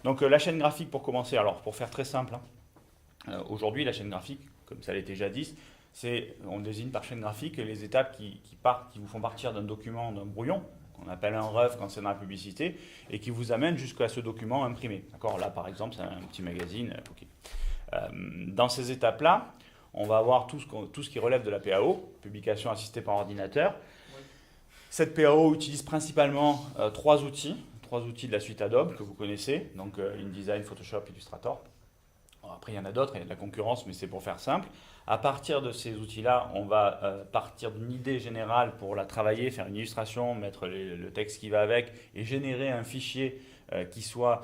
Donc la chaîne graphique pour commencer, alors pour faire très simple, hein, aujourd'hui la chaîne graphique, comme ça l'était jadis, on désigne par chaîne graphique les étapes qui vous font partir d'un document, d'un brouillon, qu'on appelle un ref quand c'est dans la publicité, et qui vous amènent jusqu'à ce document imprimé. D'accord. Là par exemple c'est un petit magazine. Ok. Dans ces étapes-là, on va avoir tout ce qui relève de la PAO, publication assistée par ordinateur. Cette PAO utilise principalement trois outils de la suite Adobe que vous connaissez, donc InDesign, Photoshop, Illustrator. Alors après, il y en a d'autres, il y a de la concurrence, mais c'est pour faire simple. À partir de ces outils-là, on va partir d'une idée générale pour la travailler, faire une illustration, mettre le texte qui va avec et générer un fichier qui soit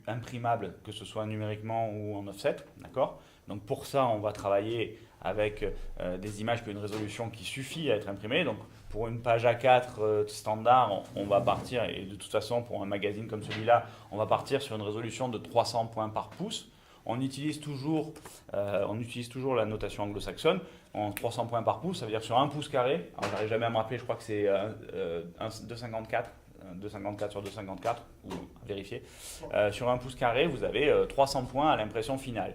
imprimable, que ce soit numériquement ou en offset. D'accord. Donc pour ça, on va travailler avec des images qui ont une résolution qui suffit à être imprimée. Donc pour une page A4 standard, on va partir, et de toute façon pour un magazine comme celui-là, on va partir sur une résolution de 300 points par pouce. On utilise toujours la notation anglo-saxonne. En 300 points par pouce, ça veut dire sur un pouce carré. Alors j'arrive jamais à me rappeler, je crois que c'est 2,54. 2,54 sur 2,54, ou à vérifier. Sur un pouce carré, vous avez 300 points à l'impression finale.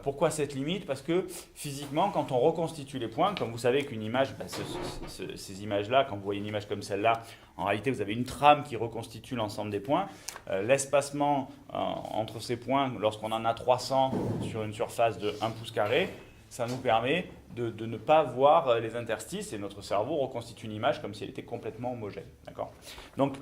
Pourquoi cette limite? Parce que physiquement, quand on reconstitue les points, comme vous savez qu'une image, ces images-là, quand vous voyez une image comme celle-là, en réalité, vous avez une trame qui reconstitue l'ensemble des points. L'espacement entre ces points, lorsqu'on en a 300 sur une surface de 1 pouce carré, ça nous permet de ne pas voir les interstices et notre cerveau reconstitue une image comme si elle était complètement homogène. D'accord. Donc,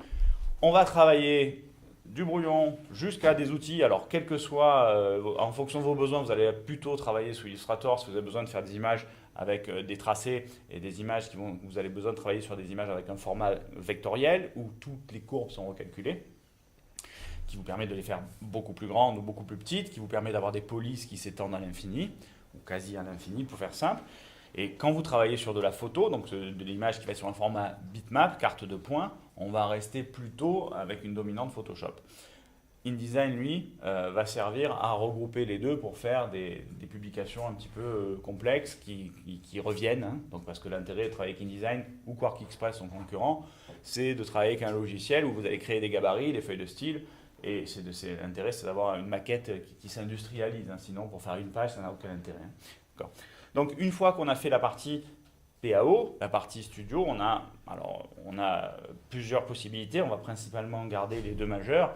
on va travailler du brouillon jusqu'à des outils. Alors, quel que soit, en fonction de vos besoins, vous allez plutôt travailler sous Illustrator si vous avez besoin de faire des images avec des tracés et des images vous allez besoin de travailler sur des images avec un format vectoriel où toutes les courbes sont recalculées, qui vous permet de les faire beaucoup plus grandes ou beaucoup plus petites, qui vous permet d'avoir des polices qui s'étendent à l'infini, ou quasi à l'infini pour faire simple. Et quand vous travaillez sur de la photo, donc de l'image qui va être sur un format bitmap, carte de points, on va rester plutôt avec une dominante Photoshop. InDesign, lui, va servir à regrouper les deux pour faire des publications un petit peu complexes qui reviennent. Hein. Donc, parce que l'intérêt de travailler avec InDesign ou QuarkXPress, son concurrent, c'est de travailler avec un logiciel où vous allez créer des gabarits, des feuilles de style. Et l'intérêt, c'est d'avoir une maquette qui s'industrialise. Hein. Sinon, pour faire une page, ça n'a aucun intérêt. Hein. Donc, une fois qu'on a fait la partie PAO, la partie studio, on a plusieurs possibilités. On va principalement garder les deux majeures.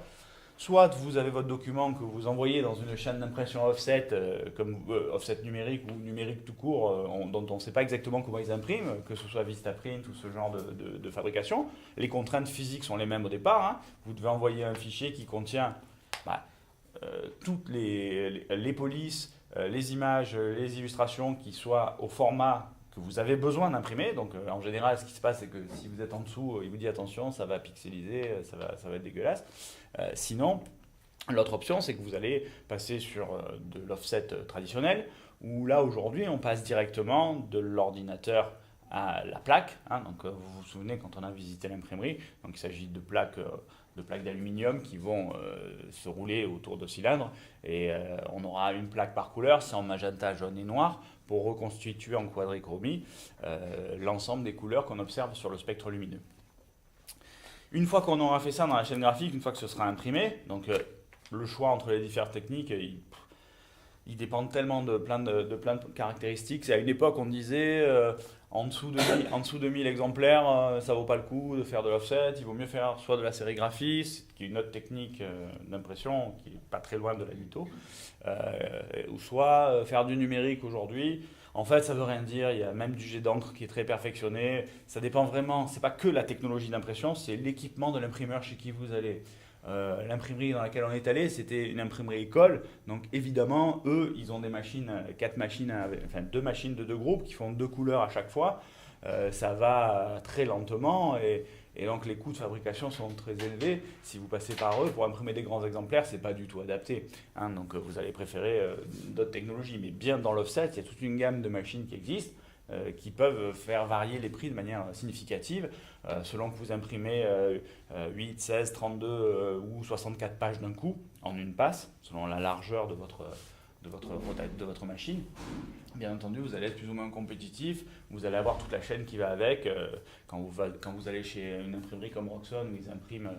Soit vous avez votre document que vous envoyez dans une chaîne d'impression offset, comme offset numérique ou numérique tout court, dont on ne sait pas exactement comment ils impriment, que ce soit Vistaprint ou ce genre de fabrication. Les contraintes physiques sont les mêmes au départ. Hein. Vous devez envoyer un fichier qui contient toutes les polices, les images, les illustrations qui soient au format que vous avez besoin d'imprimer. Donc en général, ce qui se passe, c'est que si vous êtes en dessous, il vous dit attention, ça va pixeliser, ça va être dégueulasse. Sinon, l'autre option, c'est que vous allez passer sur de l'offset traditionnel, où là, aujourd'hui, on passe directement de l'ordinateur à la plaque. Hein. Donc vous vous souvenez quand on a visité l'imprimerie, donc il s'agit de plaques d'aluminium qui vont se rouler autour de cylindres, et on aura une plaque par couleur, c'est en magenta, jaune et noir, pour reconstituer en quadrichromie l'ensemble des couleurs qu'on observe sur le spectre lumineux. Une fois qu'on aura fait ça dans la chaîne graphique, une fois que ce sera imprimé, donc le choix entre les différentes techniques, il dépend tellement de plein de caractéristiques. À une époque, on disait en dessous de 1000 exemplaires, ça vaut pas le coup de faire de l'offset, il vaut mieux faire soit de la sérigraphie, qui est une autre technique d'impression qui n'est pas très loin de la litho, ou soit faire du numérique aujourd'hui. En fait, ça veut rien dire, il y a même du jet d'encre qui est très perfectionné. Ça dépend vraiment, c'est pas que la technologie d'impression, c'est l'équipement de l'imprimeur chez qui vous allez. L'imprimerie dans laquelle on est allé, c'était une imprimerie école. Donc évidemment, eux, ils ont des machines, deux machines de deux groupes qui font deux couleurs à chaque fois. Ça va très lentement et donc les coûts de fabrication sont très élevés. Si vous passez par eux pour imprimer des grands exemplaires, c'est pas du tout adapté. Hein. Donc vous allez préférer d'autres technologies. Mais bien dans l'offset, il y a toute une gamme de machines qui existent. Qui peuvent faire varier les prix de manière significative selon que vous imprimez 8, 16, 32 ou 64 pages d'un coup en une passe, selon la largeur de votre machine. Bien entendu, vous allez être plus ou moins compétitif, vous allez avoir toute la chaîne qui va avec. Quand vous allez chez une imprimerie comme Roxxon, où ils impriment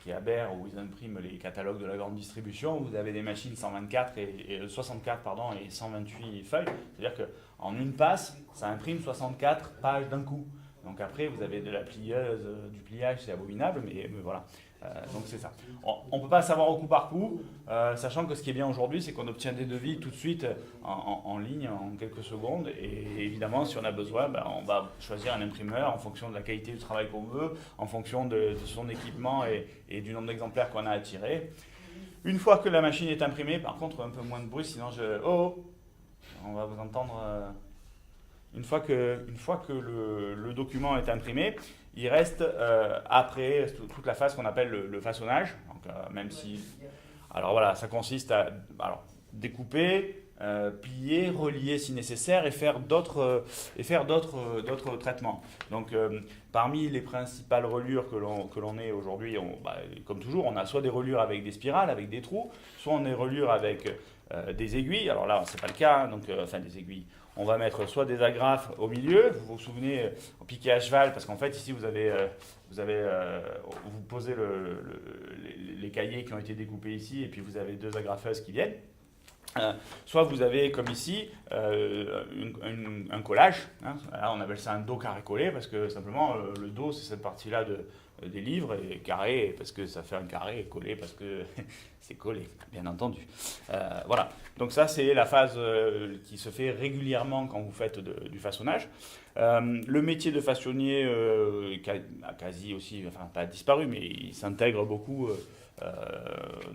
l'industrie Aber où ils impriment les catalogues de la grande distribution, vous avez des machines 124 et 64 pardon, et 128 feuilles. C'est-à-dire qu'en une passe, ça imprime 64 pages d'un coup. Donc après, vous avez de la plieuse, du pliage, c'est abominable, mais voilà. Donc c'est ça. On ne peut pas savoir au coup par coup, sachant que ce qui est bien aujourd'hui, c'est qu'on obtient des devis tout de suite en ligne, en quelques secondes. Et évidemment, si on a besoin, ben, on va choisir un imprimeur en fonction de la qualité du travail qu'on veut, en fonction de son équipement et du nombre d'exemplaires qu'on a à tirer. Une fois que la machine est imprimée, par contre, un peu moins de bruit, sinon on va vous entendre. Une fois que le document est imprimé, il reste après toute la phase qu'on appelle le façonnage. Donc, même si, alors voilà, ça consiste à découper, plier, relier si nécessaire et faire d'autres traitements. Donc parmi les principales reliures que l'on ait aujourd'hui, comme toujours, on a soit des reliures avec des spirales, avec des trous, soit on a des reliures avec des aiguilles. Alors là, c'est pas le cas, hein, donc enfin des aiguilles. On va mettre soit des agrafes au milieu, vous vous souvenez, au piqué à cheval, parce qu'en fait ici vous posez les cahiers qui ont été découpés ici, et puis vous avez deux agrafeuses qui viennent. Soit vous avez, comme ici, un collage. Hein. Là, on appelle ça un dos carré collé, parce que simplement, le dos, c'est cette partie-là des livres, et carré, parce que ça fait un carré, et collé, parce que c'est collé, bien entendu. Voilà. Donc ça, c'est la phase qui se fait régulièrement quand vous faites du façonnage. Le métier de façonnier a quasi aussi, enfin pas disparu, mais il s'intègre beaucoup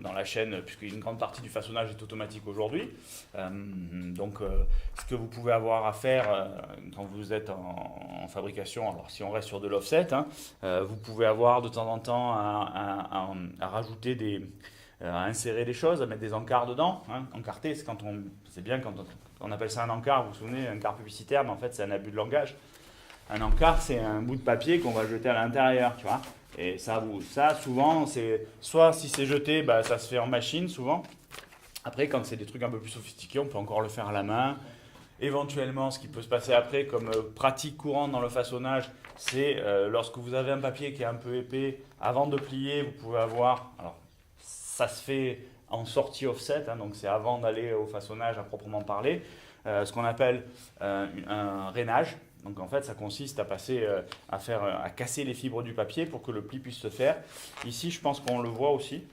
dans la chaîne, puisqu'une grande partie du façonnage est automatique aujourd'hui. Donc, ce que vous pouvez avoir à faire quand vous êtes en fabrication, alors si on reste sur de l'offset, hein, vous pouvez avoir de temps en temps à rajouter à insérer des choses, à mettre des encarts dedans. Hein. Encarter, c'est bien quand on appelle ça un encart, vous vous souvenez, un encart publicitaire, mais en fait c'est un abus de langage. Un encart, c'est un bout de papier qu'on va jeter à l'intérieur, tu vois. Et ça, souvent, c'est soit si c'est jeté, ça se fait en machine, souvent. Après, quand c'est des trucs un peu plus sophistiqués, on peut encore le faire à la main. Éventuellement, ce qui peut se passer après, comme pratique courante dans le façonnage, c'est lorsque vous avez un papier qui est un peu épais, avant de plier, vous pouvez avoir... Alors, ça se fait en sortie offset, hein, donc c'est avant d'aller au façonnage à proprement parler, ce qu'on appelle un rainage. Donc en fait, ça consiste à passer, à casser les fibres du papier pour que le pli puisse se faire. Ici, je pense qu'on le voit aussi.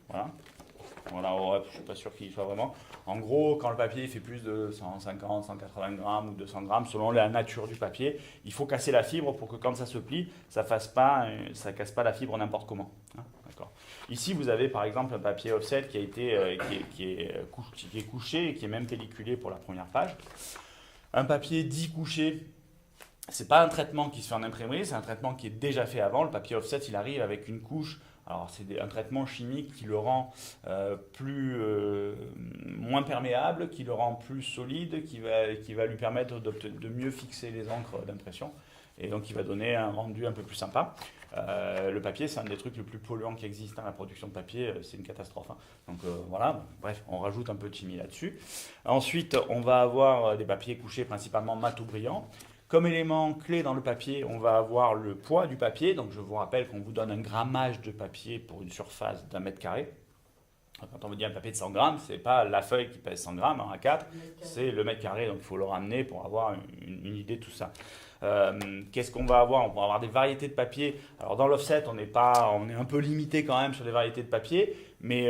Voilà, je ne suis pas sûr qu'il soit vraiment. En gros, quand le papier fait plus de 150, 180 grammes ou 200 grammes, selon la nature du papier, il faut casser la fibre pour que quand ça se plie, ça ne casse pas la fibre n'importe comment. Hein, d'accord. Ici, vous avez par exemple un papier offset qui est couché et qui est même pelliculé pour la première page. Un papier dit couché, c'est pas un traitement qui se fait en imprimerie, c'est un traitement qui est déjà fait avant. Le papier offset, il arrive avec une couche. Alors c'est un traitement chimique qui le rend moins perméable, qui le rend plus solide, qui va lui permettre de mieux fixer les encres d'impression. Et donc il va donner un rendu un peu plus sympa. Le papier, c'est un des trucs les plus polluants qui existent. Hein. La production de papier, c'est une catastrophe. Hein. Donc voilà, bref, on rajoute un peu de chimie là-dessus. Ensuite, on va avoir des papiers couchés principalement mat ou brillant. Comme élément clé dans le papier, on va avoir le poids du papier. Donc je vous rappelle qu'on vous donne un grammage de papier pour une surface d'1 mètre carré. Quand on vous dit un papier de 100 grammes, ce n'est pas la feuille qui pèse 100 grammes en A4, c'est le mètre carré. Donc il faut le ramener pour avoir une idée de tout ça. Qu'est-ce qu'on va avoir? On va avoir des variétés de papier. Alors dans l'offset, on est un peu limité quand même sur les variétés de papier, mais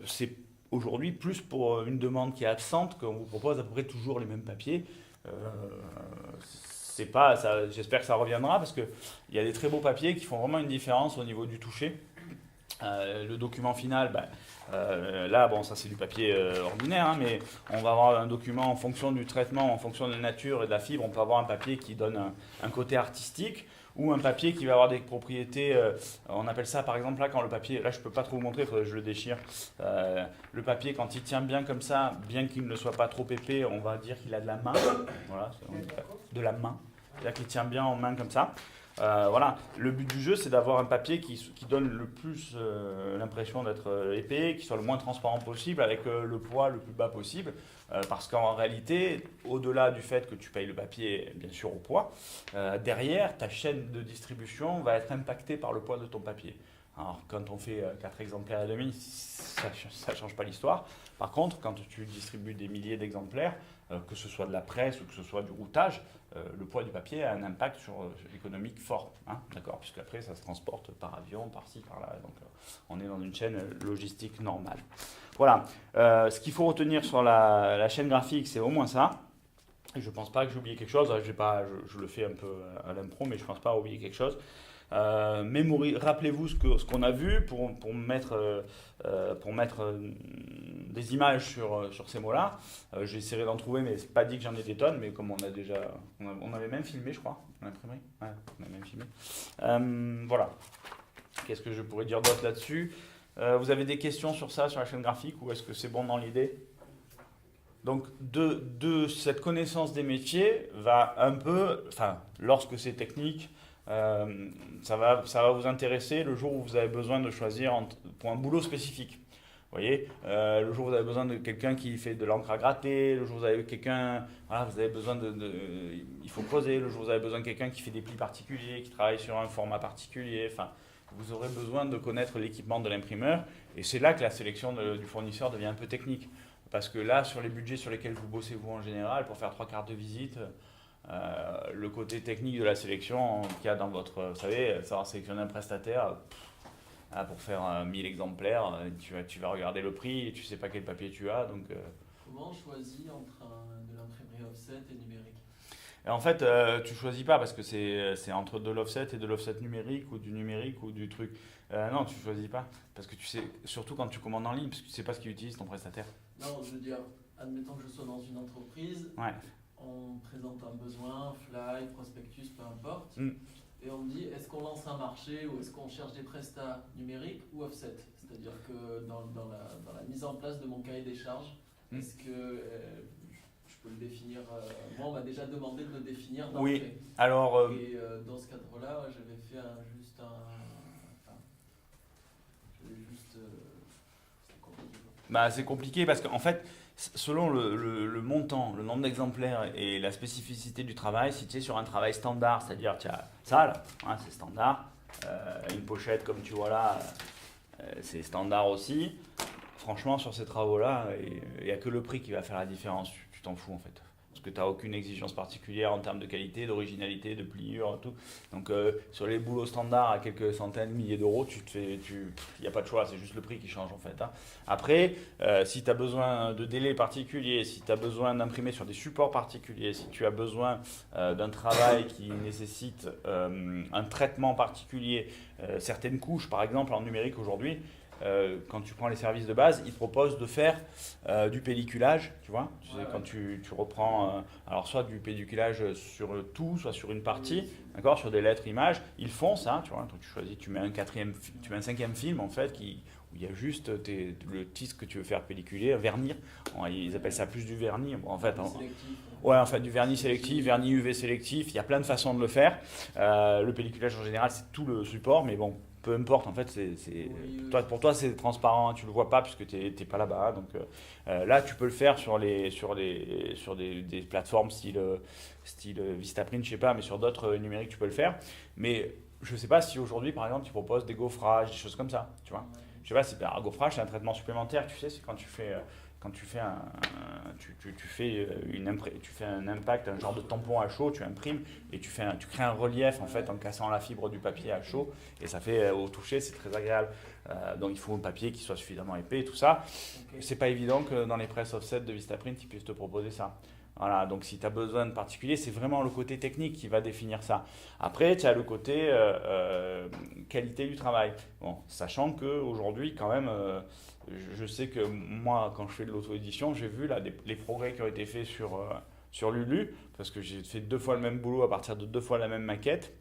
c'est aujourd'hui plus pour une demande qui est absente qu'on vous propose à peu près toujours les mêmes papiers. C'est pas ça, j'espère que ça reviendra parce qu'il y a des très beaux papiers qui font vraiment une différence au niveau du toucher. Le document final, là, bon, ça c'est du papier ordinaire, hein, mais on va avoir un document en fonction du traitement, en fonction de la nature et de la fibre. On peut avoir un papier qui donne un côté artistique ou un papier qui va avoir des propriétés, on appelle ça par exemple là quand le papier, là je peux pas trop vous montrer, il faudrait que je le déchire. Le papier quand il tient bien comme ça, bien qu'il ne soit pas trop épais, on va dire qu'il a de la main, voilà, de la main, c'est-à-dire qu'il tient bien en main comme ça. Voilà, le but du jeu c'est d'avoir un papier qui donne le plus l'impression d'être épais, qui soit le moins transparent possible, avec le poids le plus bas possible, parce qu'en réalité, au-delà du fait que tu payes le papier bien sûr au poids, derrière ta chaîne de distribution va être impactée par le poids de ton papier. Alors, quand on fait 4 exemplaires et demi, ça ne change pas l'histoire. Par contre, quand tu distribues des milliers d'exemplaires, que ce soit de la presse ou que ce soit du routage, le poids du papier a un impact économique fort. Hein, d'accord, puisque après, ça se transporte par avion, par-ci, par-là. Donc, on est dans une chaîne logistique normale. Voilà. Ce qu'il faut retenir sur la chaîne graphique, c'est au moins ça. Et je ne pense pas que j'ai oublié quelque chose. Je le fais un peu à l'impro, mais je ne pense pas avoir oublié quelque chose. Rappelez-vous ce qu'on a vu pour mettre des images sur ces mots-là. J'essaierai d'en trouver, mais c'est pas dit que j'en ai des tonnes, mais comme on avait même filmé, je crois, à l'imprimerie. Ouais, on a même filmé. Voilà. Qu'est-ce que je pourrais dire d'autre là-dessus? Vous avez des questions sur ça, sur la chaîne graphique, ou est-ce que c'est bon dans l'idée? Donc, de cette connaissance des métiers va un peu, enfin, lorsque c'est technique, ça va vous intéresser le jour où vous avez besoin de choisir pour un boulot spécifique. Vous voyez, le jour où vous avez besoin de quelqu'un qui fait de l'encre à gratter, le jour où vous avez quelqu'un, voilà, vous avez besoin il faut creuser, le jour où vous avez besoin de quelqu'un qui fait des plis particuliers, qui travaille sur un format particulier, enfin, vous aurez besoin de connaître l'équipement de l'imprimeur, et c'est là que la sélection du fournisseur devient un peu technique. Parce que là, sur les budgets sur lesquels vous bossez vous en général, pour faire 3 cartes de visite, le côté technique de la sélection qu'il y a dans votre... Vous savez, savoir sélectionner un prestataire, pour faire 1000 exemplaires, tu vas regarder le prix et tu ne sais pas quel papier tu as. Donc, comment on choisit entre de l'imprimerie offset et numérique? Et en fait, tu ne choisis pas parce que c'est entre de l'offset et de l'offset numérique ou du numérique ou du truc. Non, tu ne choisis pas. Parce que tu sais, surtout quand tu commandes en ligne, parce que tu ne sais pas ce qu'il utilise ton prestataire. Non, je veux dire, admettons que je sois dans une entreprise, ouais. On présente un besoin, fly, prospectus, peu importe, et on me dit est-ce qu'on lance un marché ou est-ce qu'on cherche des prestats numériques ou offset? C'est-à-dire que dans la mise en place de mon cahier des charges, est-ce que je peux le définir moi, on m'a déjà demandé de le définir d'entrée. Oui, alors... Et dans ce cadre-là, j'avais fait c'est compliqué parce qu'en fait, selon le montant, le nombre d'exemplaires et la spécificité du travail, si tu es sur un travail standard, c'est-à-dire tu as ça là, hein, c'est standard, une pochette comme tu vois là, c'est standard aussi. Franchement, sur ces travaux-là, il n'y a que le prix qui va faire la différence, tu t'en fous en fait. Parce que tu n'as aucune exigence particulière en termes de qualité, d'originalité, de pliure, tout. Donc sur les boulots standards à quelques centaines, milliers d'euros, il n'y a pas de choix, c'est juste le prix qui change en fait. Hein. Après, si tu as besoin de délais particuliers, si tu as besoin d'imprimer sur des supports particuliers, si tu as besoin d'un travail qui nécessite un traitement particulier, certaines couches par exemple en numérique aujourd'hui, quand tu prends les services de base, ils te proposent de faire du pelliculage, tu vois. Quand tu reprends, alors soit du pelliculage sur tout, soit sur une partie, d'accord, sur des lettres images, ils font ça, tu vois. Donc tu choisis, tu mets un cinquième film en fait, où il y a juste le tissu que tu veux faire pelliculer, vernir. Ils appellent ça plus du vernis. Bon, en fait, du vernis sélectif, vernis UV sélectif. Il y a plein de façons de le faire. Le pelliculage en général, c'est tout le support, mais bon. Peu importe, en fait, pour toi c'est transparent, tu le vois pas puisque tu n'es pas là-bas. Donc là, tu peux le faire sur des plateformes style Vistaprint, je sais pas, mais sur d'autres numériques, tu peux le faire. Mais je sais pas si aujourd'hui, par exemple, tu proposes des gaufrages, des choses comme ça, tu vois. Je sais pas si un gaufrage, c'est un traitement supplémentaire, tu sais, c'est quand tu fais un impact, un genre de tampon à chaud, tu imprimes et tu crées un relief en fait en cassant la fibre du papier à chaud et ça fait au toucher, c'est très agréable. Donc il faut un papier qui soit suffisamment épais et tout ça. Okay. C'est pas évident que dans les presses offset de Vistaprint ils puissent te proposer ça. Voilà, donc si tu as besoin de particulier, c'est vraiment le côté technique qui va définir ça. Après, tu as le côté qualité du travail. Bon, sachant qu'aujourd'hui, quand même, je sais que moi, quand je fais de l'auto-édition, j'ai vu là, les progrès qui ont été faits sur Lulu, parce que j'ai fait 2 fois le même boulot à partir de 2 fois la même maquette,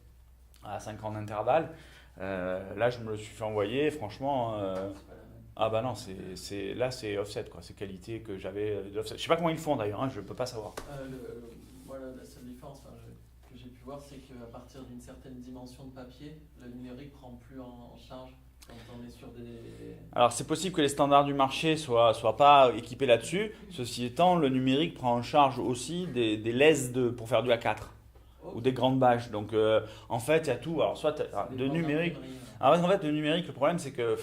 à 5 ans d'intervalle. Là, je me le suis fait envoyer, franchement... Ah bah non, là c'est offset, quoi. C'est qualité que j'avais d'offset. Je sais pas comment ils font d'ailleurs, hein, je peux pas savoir. Voilà, la seule différence que j'ai pu voir, c'est qu'à partir d'une certaine dimension de papier, le numérique prend plus en charge quand on est sur des... Alors c'est possible que les standards du marché soient pas équipés là-dessus. Ceci étant, le numérique prend en charge aussi des lèses pour faire du A4. Ou des grandes bâches. Donc en fait, il y a tout. Alors soit de numérique. Alors, en fait, le numérique, le problème, c'est que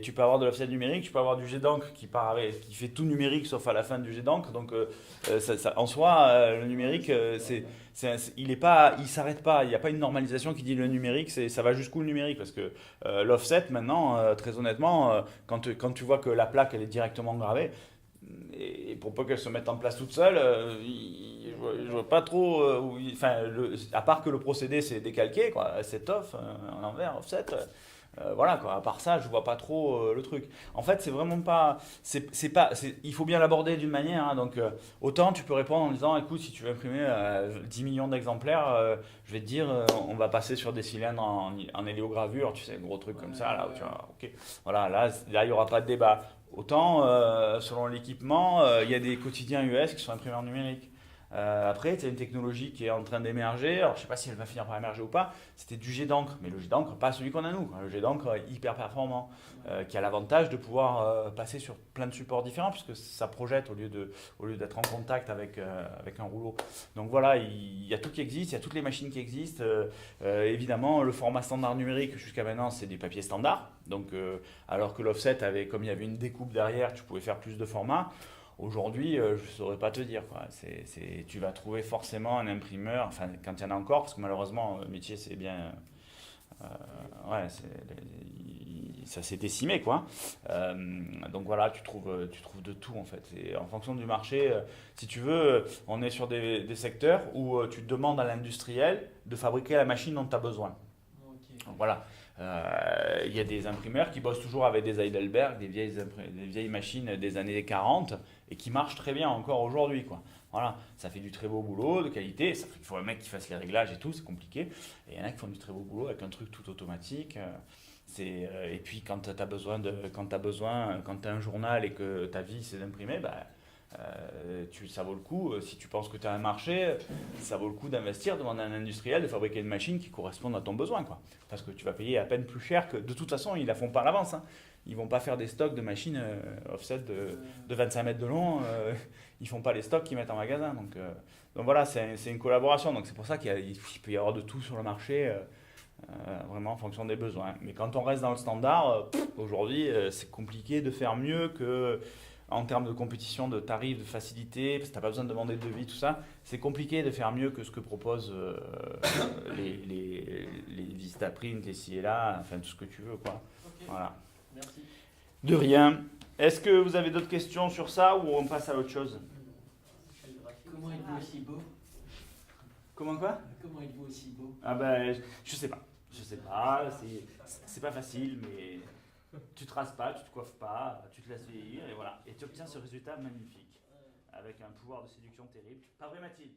tu peux avoir de l'offset numérique, tu peux avoir du jet d'encre qui fait tout numérique sauf à la fin du jet d'encre. Donc, en soi, le numérique, il s'arrête pas. Il n'y a pas une normalisation qui dit le numérique, ça va jusqu'où le numérique. Parce que l'offset, maintenant, très honnêtement, quand tu vois que la plaque, elle est directement gravée, et pour peu qu'elle se mette en place toute seule, je vois pas trop. À part que le procédé c'est décalqué, quoi, set-off, en envers, offset. Voilà quoi, à part ça, je vois pas trop le truc. En fait, c'est vraiment pas. Il faut bien l'aborder d'une manière. Hein, donc, autant tu peux répondre en disant écoute, si tu veux imprimer 10 millions d'exemplaires, je vais te dire, on va passer sur des cylindres en héliogravure, tu sais, gros truc comme ça, là, où tu vois, ok. Voilà, là, il n'y aura pas de débat. Autant, selon l'équipement, il y a des quotidiens US qui sont imprimés en numérique. Après, tu as une technologie qui est en train d'émerger. Alors, je ne sais pas si elle va finir par émerger ou pas. C'était du jet d'encre, mais le jet d'encre, pas celui qu'on a nous. Le jet d'encre hyper performant, qui a l'avantage de pouvoir passer sur plein de supports différents, puisque ça projette au lieu d'être en contact avec un rouleau. Donc voilà, il y a tout qui existe, il y a toutes les machines qui existent. Évidemment, le format standard numérique, jusqu'à maintenant, c'est des papiers standards. Donc, alors que l'offset, comme il y avait une découpe derrière, tu pouvais faire plus de formats. Aujourd'hui, je ne saurais pas te dire, quoi. Tu vas trouver forcément un imprimeur, enfin quand il y en a encore, parce que malheureusement le métier c'est bien, ouais, ça s'est décimé, quoi. Donc voilà, tu trouves de tout en fait. Et en fonction du marché, si tu veux, on est sur des secteurs où tu demandes à l'industriel de fabriquer la machine dont tu as besoin. Ok. Donc voilà. Il y a des imprimeurs qui bossent toujours avec des Heidelberg, des vieilles machines des années 40 et qui marchent très bien encore aujourd'hui, quoi. Voilà, ça fait du très beau boulot de qualité. Il faut un mec qui fasse les réglages et tout, c'est compliqué. Et il y en a qui font du très beau boulot avec un truc tout automatique. Et puis quand tu as un journal et que ta vie c'est d'imprimer, bah, ça vaut le coup, si tu penses que tu as un marché, ça vaut le coup d'investir, demander à un industriel de fabriquer une machine qui corresponde à ton besoin, quoi. Parce que tu vas payer à peine plus cher que. De toute façon, ils ne la font pas à l'avance. Hein. Ils ne vont pas faire des stocks de machines offset de 25 mètres de long. Ils ne font pas les stocks qu'ils mettent en magasin. Donc voilà, c'est une collaboration. Donc c'est pour ça qu'il peut y avoir de tout sur le marché. Vraiment en fonction des besoins. Mais quand on reste dans le standard, aujourd'hui, c'est compliqué de faire mieux que en termes de compétition, de tarifs, de facilité, parce que tu n'as pas besoin de demander de devis, tout ça. C'est compliqué de faire mieux que ce que proposent les Vistaprint, les ci et là, enfin tout ce que tu veux, quoi. Ok, Voilà. merci. De rien. Est-ce que vous avez d'autres questions sur ça ou on passe à autre chose? Comment êtes-vous aussi beau? Comment quoi? Comment êtes-vous aussi beau? Ah ben, je sais pas. Je sais pas, c'est pas facile, mais tu te rases pas, tu te coiffes pas, tu te laisses vieillir et voilà. Et tu obtiens ce résultat magnifique, avec un pouvoir de séduction terrible. Pas vrai Mathilde?